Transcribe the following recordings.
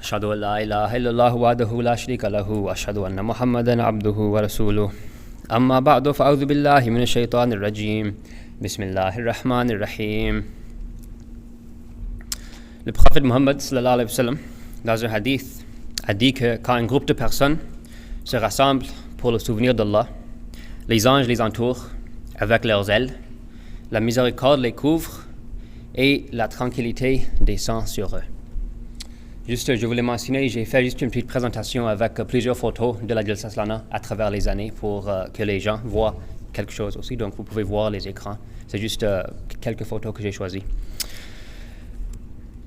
أشهد أن لا إله إلا الله وحده لا شريك له وأشهد أن محمدا عبده ورسوله أما بعد فأعوذ بالله من الشيطان الرجيم بسم الله الرحمن الرحيم. Le prophète Mohammed sallallahu alayhi wa sallam, dans un hadith, a dit que quand un groupe de personnes se rassemble pour le souvenir d'Allah, les anges les entourent avec leurs ailes, la miséricorde les couvre et la tranquillité descend sur eux. Juste, je voulais mentionner, j'ai fait juste une petite présentation avec plusieurs photos de la Jalsa Salana à travers les années pour que les gens voient quelque chose aussi. Donc, vous pouvez voir les écrans. C'est juste quelques photos que j'ai choisies.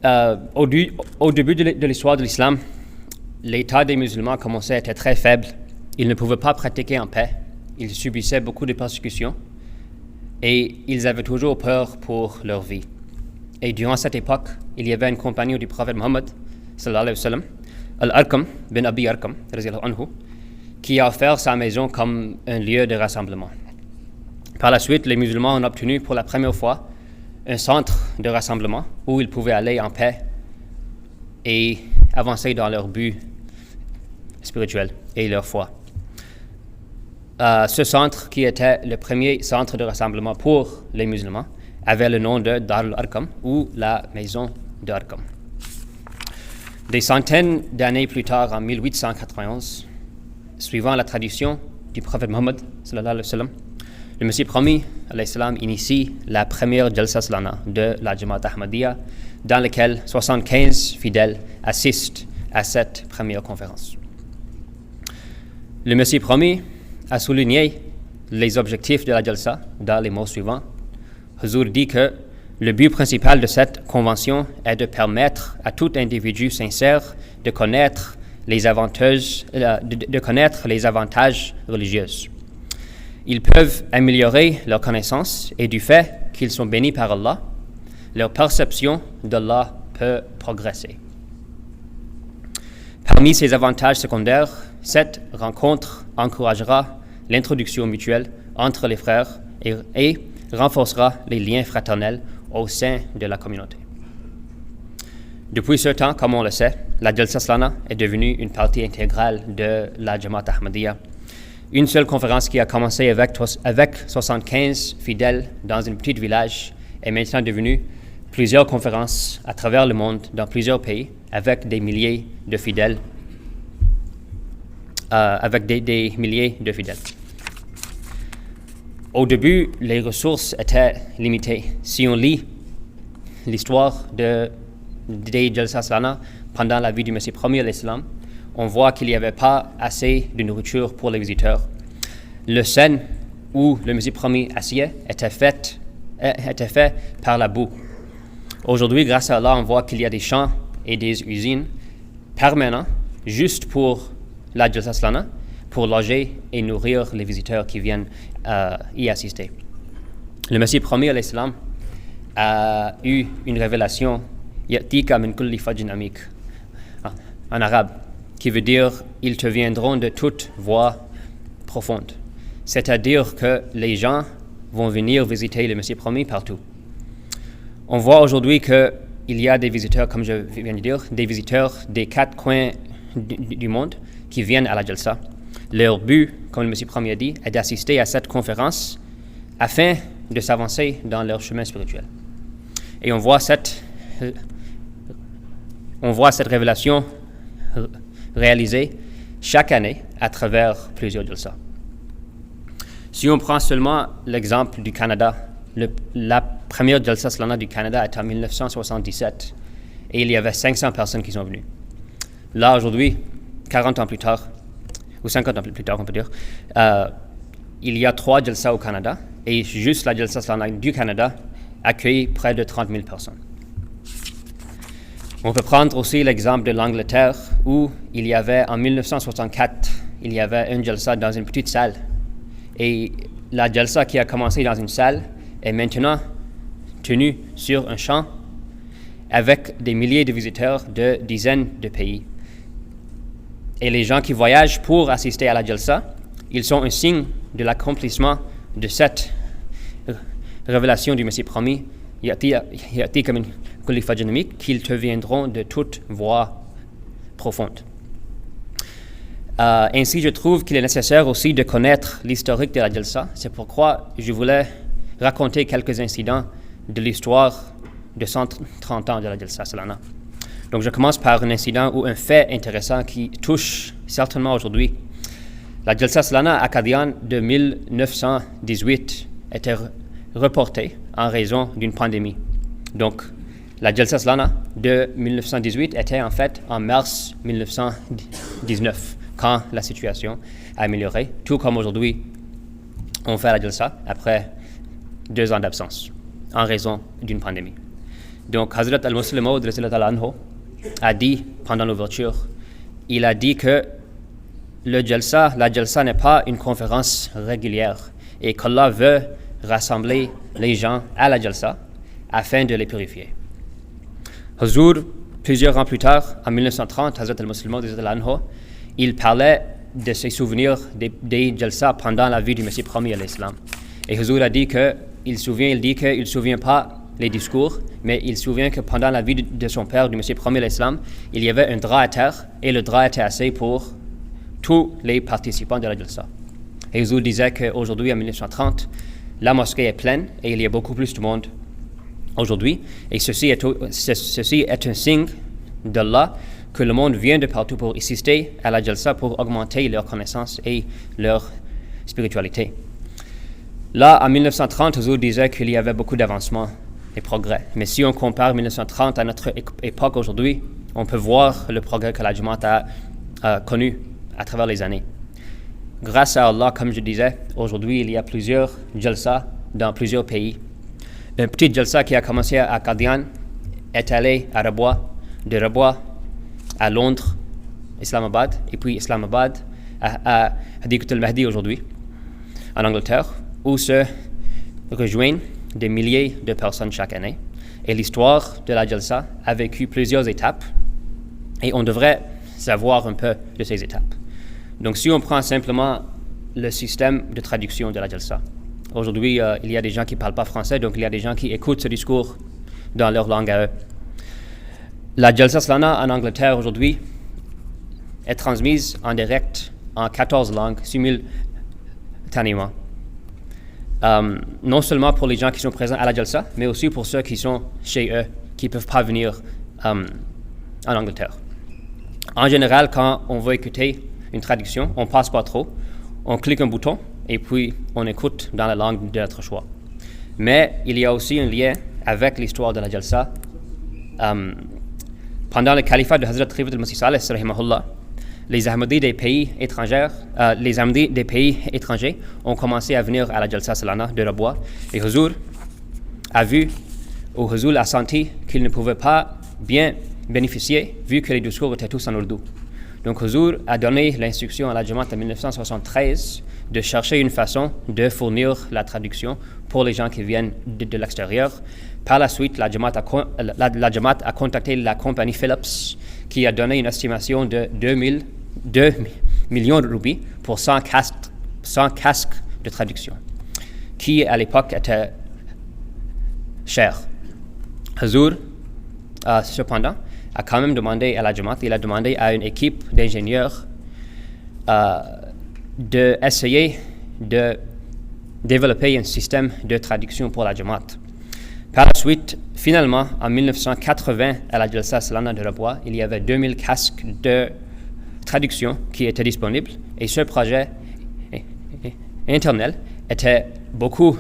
Au début de l'histoire de l'islam, l'état des musulmans commençait à être très faible. Ils ne pouvaient pas pratiquer en paix. Ils subissaient beaucoup de persécutions et ils avaient toujours peur pour leur vie. Et durant cette époque, il y avait une compagnie du prophète Mohammed sallallahu alayhi wa sallam, Al-Arqam bin Abi Arqam, qui a offert sa maison comme un lieu de rassemblement. Par la suite, les musulmans ont obtenu pour la première fois un centre de rassemblement où ils pouvaient aller en paix et avancer dans leur but spirituel et leur foi. Ce centre, qui était le premier centre de rassemblement pour les musulmans, avait le nom de Dar al-Arqam ou la maison d'Arqam. Des centaines d'années plus tard, en 1891, suivant la tradition du prophète Mohammed sallallahu alayhi wa sallam, le Messie promis alayhi salam initie la première Jalsa Salana de la Jamaat Ahmadiyya, dans laquelle 75 fidèles assistent à cette première conférence. Le Messie promis a souligné les objectifs de la Jalsa dans les mots suivants. Huzur dit que le but principal de cette convention est de permettre à tout individu sincère de connaître les avantages religieux. Ils peuvent améliorer leur connaissance et du fait qu'ils sont bénis par Allah, leur perception d'Allah peut progresser. Parmi ces avantages secondaires, cette rencontre encouragera l'introduction mutuelle entre les frères et renforcera les liens fraternels au sein de la communauté. Depuis ce temps, comme on le sait, la Jalsa Salana est devenue une partie intégrale de la Jamaat Ahmadiyya. Une seule conférence qui a commencé avec 75 fidèles dans un petit village est maintenant devenue plusieurs conférences à travers le monde, dans plusieurs pays, avec des milliers de fidèles. Au début, les ressources étaient limitées. Si on lit l'histoire des Jalsa Salana pendant la vie du Messie premier alayhi salam, on voit qu'il n'y avait pas assez de nourriture pour les visiteurs. Le sen où le Messie premier assied était fait par la boue. Aujourd'hui, grâce à Allah, on voit qu'il y a des champs et des usines permanents juste pour la Jalsa Salana, pour loger et nourrir les visiteurs qui viennent y assister. Le Messie premier alayhi salam a eu une révélation Ya'tika min kulli fajin amik en arabe, qui veut dire ils te viendront de toute voie profonde. C'est-à-dire que les gens vont venir visiter le Messie premier partout. On voit aujourd'hui qu'il y a des visiteurs, comme je viens de dire, des visiteurs des 4 coins du monde qui viennent à la Jalsa. Leur but, comme le Messie premier a dit, est d'assister à cette conférence afin de s'avancer dans leur chemin spirituel. Et on voit cette révélation réalisée chaque année à travers plusieurs Jalsa. Si on prend seulement l'exemple du Canada, la première Jalsa Salana du Canada est en 1977 et il y avait 500 personnes qui sont venues. Là, aujourd'hui, 40 ans plus tard, ou 50 ans plus tard, on peut dire, il y a 3 Jalsa au Canada et juste la Jalsa Salana du Canada accueille près de 30 000 personnes. On peut prendre aussi l'exemple de l'Angleterre où il y avait en 1964, il y avait un Jalsa dans une petite salle et la Jalsa qui a commencé dans une salle est maintenant tenue sur un champ avec des milliers de visiteurs de dizaines de pays. Et les gens qui voyagent pour assister à la Jalsa, ils sont un signe de l'accomplissement de cette révélation du Messie promis, qu'ils te viendront de toute voie profonde. Ainsi, je trouve qu'il est nécessaire aussi de connaître l'historique de la Jalsa. C'est pourquoi je voulais raconter quelques incidents de l'histoire de 130 ans de la Jalsa Salana. Donc, je commence par un incident ou un fait intéressant qui touche certainement aujourd'hui. La Jalsa Salana à Qadian de 1918 était reportée en raison d'une pandémie. Donc, la Jalsa Salana de 1918 était en fait en mars 1919, quand la situation a amélioré, tout comme aujourd'hui, on fait la Jalsa après 2 ans d'absence, en raison d'une pandémie. Donc, Hazrat al-Muslim Maud a dit pendant l'ouverture, il a dit que la Jalsa n'est pas une conférence régulière et qu'Allah veut rassembler les gens à la Jalsa afin de les purifier. Huzur, plusieurs ans plus tard, en 1930, Hazrat al-Muslim Maud il parlait de ses souvenirs des Jalsa pendant la vie du Messie premier à l'Islam. Et Huzur a dit qu'il ne se souvient pas les discours, mais il se souvient que pendant la vie de son père, du Messie premier à l'Islam, il y avait un drap à terre et le drap était assez pour tous les participants de la Jalsa. Et Huzur disait qu'aujourd'hui, en 1930, la mosquée est pleine et il y a beaucoup plus de monde aujourd'hui. Et ceci est un signe d'Allah que le monde vient de partout pour assister à la Jalsa pour augmenter leur connaissance et leur spiritualité. Là, en 1930, Huzur disait qu'il y avait beaucoup d'avancement et progrès. Mais si on compare 1930 à notre époque aujourd'hui, on peut voir le progrès que la Jamaat a connu à travers les années. Grâce à Allah, comme je disais, aujourd'hui, il y a plusieurs Jalsa dans plusieurs pays. Un petit Jalsa qui a commencé à Qadian est allé à Rabwa, de Rabwa à Londres, Islamabad, et puis Islamabad à Hadiqat al-Mahdi aujourd'hui, en Angleterre, où se rejoignent des milliers de personnes chaque année. Et l'histoire de la Jalsa a vécu plusieurs étapes, et on devrait savoir un peu de ces étapes. Donc si on prend simplement le système de traduction de la Jalsa, aujourd'hui il y a des gens qui ne parlent pas français, donc il y a des gens qui écoutent ce discours dans leur langue à eux. La Jalsa Salana en Angleterre aujourd'hui est transmise en direct en 14 langues simultanément. Non seulement pour les gens qui sont présents à la Jalsa, mais aussi pour ceux qui sont chez eux, qui ne peuvent pas venir en Angleterre. En général, quand on veut écouter une traduction, on ne passe pas trop, on clique un bouton et puis on écoute dans la langue de notre choix. Mais il y a aussi un lien avec l'histoire de la Jalsa. Pendant le califat de Hazrat Khalifatul Masih Saleh, les Ahmadis des pays étrangers ont commencé à venir à la Jalsa Salana de Rabwa. Et Huzur a senti qu'il ne pouvait pas bien bénéficier vu que les discours étaient tous en ourdou. Donc Huzur a donné l'instruction à la Jamaat en 1973 de chercher une façon de fournir la traduction pour les gens qui viennent de l'extérieur. Par la suite, la Jamaat a contacté la compagnie Philips qui a donné une estimation de 2 millions de roupies pour 100 casques de traduction, qui à l'époque était cher. Huzur, cependant, a quand même demandé à la Jamaat, il a demandé à une équipe d'ingénieurs d'essayer de développer un système de traduction pour la Jamaat. Par la suite, finalement, en 1980, à la Jalsa Salana de Rabwa, il y avait 2000 casques de traduction qui étaient disponibles et ce projet interne était beaucoup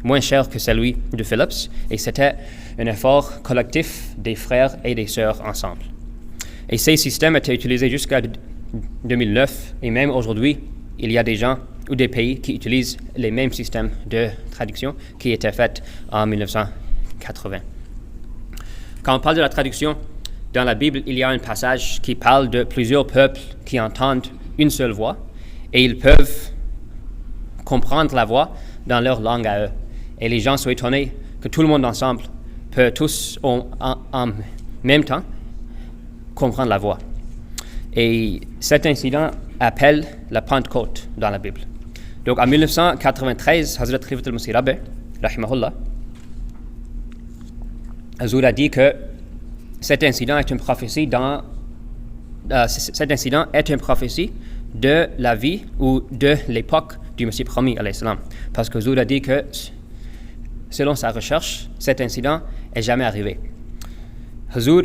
moins cher que celui de Philips et c'était un effort collectif des frères et des sœurs ensemble. Et ces systèmes étaient utilisés jusqu'à 2009 et même aujourd'hui, il y a des gens ou des pays qui utilisent les mêmes systèmes de traduction qui étaient faits en 1980. Quand on parle de la traduction, dans la Bible, il y a un passage qui parle de plusieurs peuples qui entendent une seule voix et ils peuvent comprendre la voix dans leur langue à eux. Et les gens sont étonnés que tout le monde ensemble peut tous en même temps comprendre la voix. Et cet incident appelle la Pentecôte dans la Bible. Donc en 1993, Hazrat Khalifatul Masih Rabbi, rahimahullah, Huzur a dit que cet incident est une prophétie dans cet incident est une prophétie de la vie ou de l'époque du Messie promis, alayhi salam. Parce que Huzur a dit que, selon sa recherche, cet incident n'est jamais arrivé. Huzur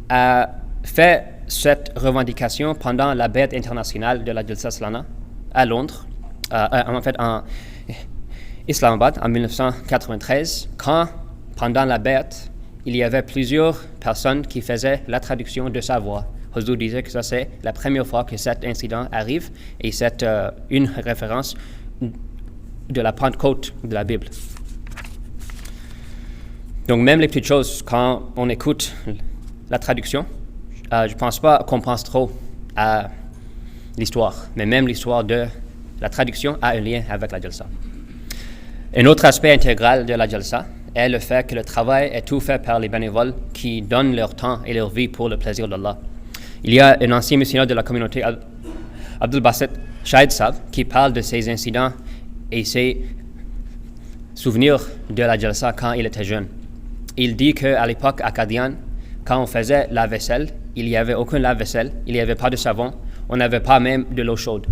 a fait cette revendication pendant la bête internationale de la Jalsa Salana à Londres, en Islamabad en 1993, quand, pendant la bête, il y avait plusieurs personnes qui faisaient la traduction de sa voix. Huzur disait que ça c'est la première fois que cet incident arrive et c'est une référence de la Pentecôte de la Bible. Donc même les petites choses, quand on écoute la traduction, je ne pense pas qu'on pense trop à l'histoire, mais même l'histoire de la traduction a un lien avec la Jalsa. Un autre aspect intégral de la Jalsa est le fait que le travail est tout fait par les bénévoles qui donnent leur temps et leur vie pour le plaisir d'Allah. Il y a un ancien missionnaire de la communauté, Abdul Basit Shahid Sab, qui parle de ses incidents et ses souvenirs de la Jalsa quand il était jeune. Il dit qu'à l'époque à Qadian, quand on faisait la vaisselle, il n'y avait aucun lave-vaisselle, il n'y avait pas de savon, on n'avait pas même de l'eau chaude.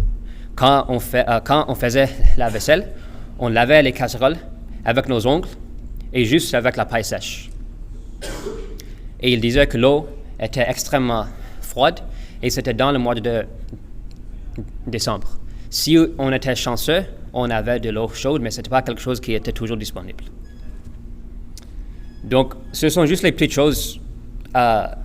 Quand on faisait la vaisselle, on lavait les casseroles avec nos ongles et juste avec la paille sèche. Et il disait que l'eau était extrêmement froide et c'était dans le mois de décembre. Si on était chanceux, on avait de l'eau chaude, mais ce n'était pas quelque chose qui était toujours disponible. Donc, ce sont juste les petites choses,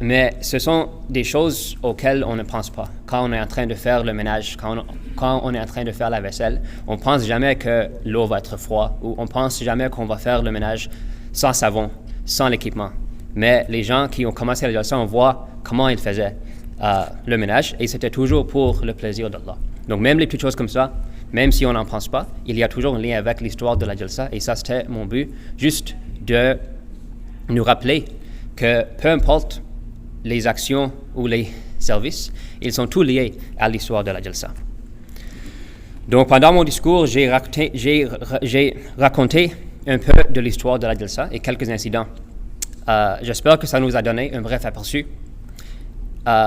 mais ce sont des choses auxquelles on ne pense pas. Quand on est en train de faire le ménage, quand on est en train de faire la vaisselle, on ne pense jamais que l'eau va être froide ou on ne pense jamais qu'on va faire le ménage sans savon, sans l'équipement. Mais les gens qui ont commencé à la Jalsa, on voit comment ils faisaient le ménage et c'était toujours pour le plaisir d'Allah. Donc même les petites choses comme ça, même si on n'en pense pas, il y a toujours un lien avec l'histoire de la Jalsa et ça c'était mon but, juste de nous rappeler que peu importe les actions ou les services, ils sont tous liés à l'histoire de la Jalsa. Donc pendant mon discours, j'ai raconté un peu de l'histoire de la Jalsa et quelques incidents. J'espère que ça nous a donné un bref aperçu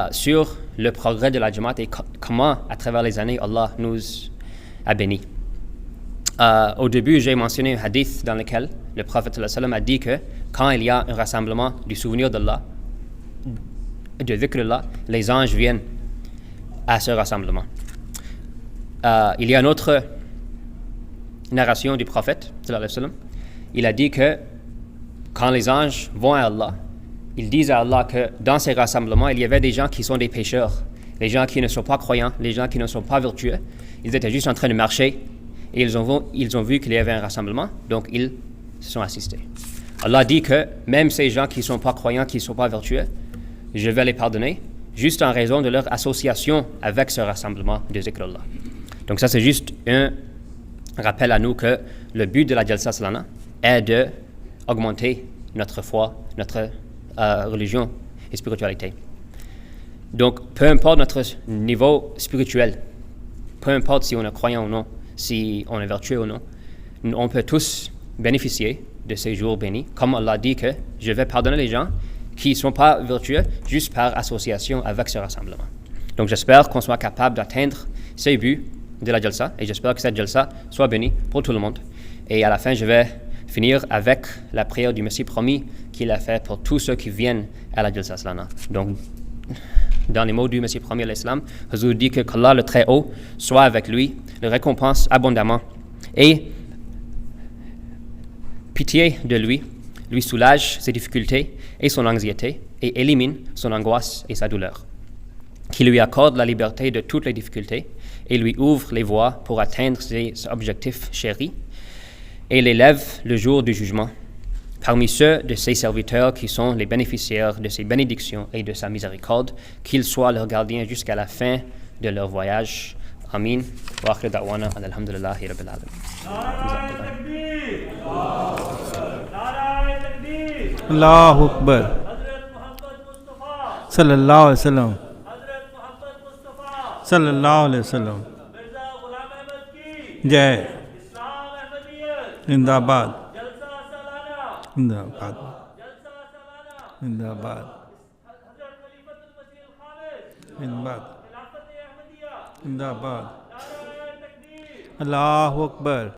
sur le progrès de la Jamaat et comment, à travers les années, Allah nous a bénis. Au début, j'ai mentionné un hadith dans lequel le prophète sallallahu alayhi wa sallam a dit que quand il y a un rassemblement du souvenir d'Allah, de dhikrullah, les anges viennent à ce rassemblement. Il y a une autre narration du prophète sallallahu alayhi wa sallam. Il a dit que quand les anges vont à Allah, ils disent à Allah que dans ces rassemblements, il y avait des gens qui sont des pécheurs, les gens qui ne sont pas croyants, les gens qui ne sont pas vertueux. Ils étaient juste en train de marcher et ils ont vu qu'il y avait un rassemblement, donc ils se sont assistés. Allah dit que même ces gens qui ne sont pas croyants, qui ne sont pas vertueux, je vais les pardonner juste en raison de leur association avec ce rassemblement de zikrullah. Donc ça c'est juste un rappel à nous que le but de la Jalsa Salana est d'augmenter notre foi, notre religion et spiritualité. Donc peu importe notre niveau spirituel, peu importe si on est croyant ou non, si on est vertueux ou non, on peut tous bénéficier de ces jours bénis, comme Allah dit que je vais pardonner les gens qui ne sont pas vertueux juste par association avec ce rassemblement. Donc j'espère qu'on soit capable d'atteindre ces buts de la Jalsa et j'espère que cette Jalsa soit bénie pour tout le monde. Et à la fin, je vais finir avec la prière du Messie promis qu'il a fait pour tous ceux qui viennent à la Jalsa Salana. Donc, dans les mots du Messie promis à l'Islam, Huzur dit que qu'Allah le Très-Haut soit avec lui, le récompense abondamment et pitié de lui, lui soulage ses difficultés et son anxiété et élimine son angoisse et sa douleur. Qui lui accorde la liberté de toutes les difficultés et lui ouvre les voies pour atteindre ses objectifs chéris et l'élève le jour du jugement parmi ceux de ses serviteurs qui sont les bénéficiaires de ses bénédictions et de sa miséricorde, qu'il soit leur gardien jusqu'à la fin de leur voyage. Amin. Wa akhir da'wana alhamdulillahi rabbil alamin. Allahu Akbar. Sallallahu alaihi wasallam. Sallallahu alaihi wasallam. Jai. Zindabad. Zindabad. Zindabad. जिंदाबाद जिंदाबाद अल्लाह अकबर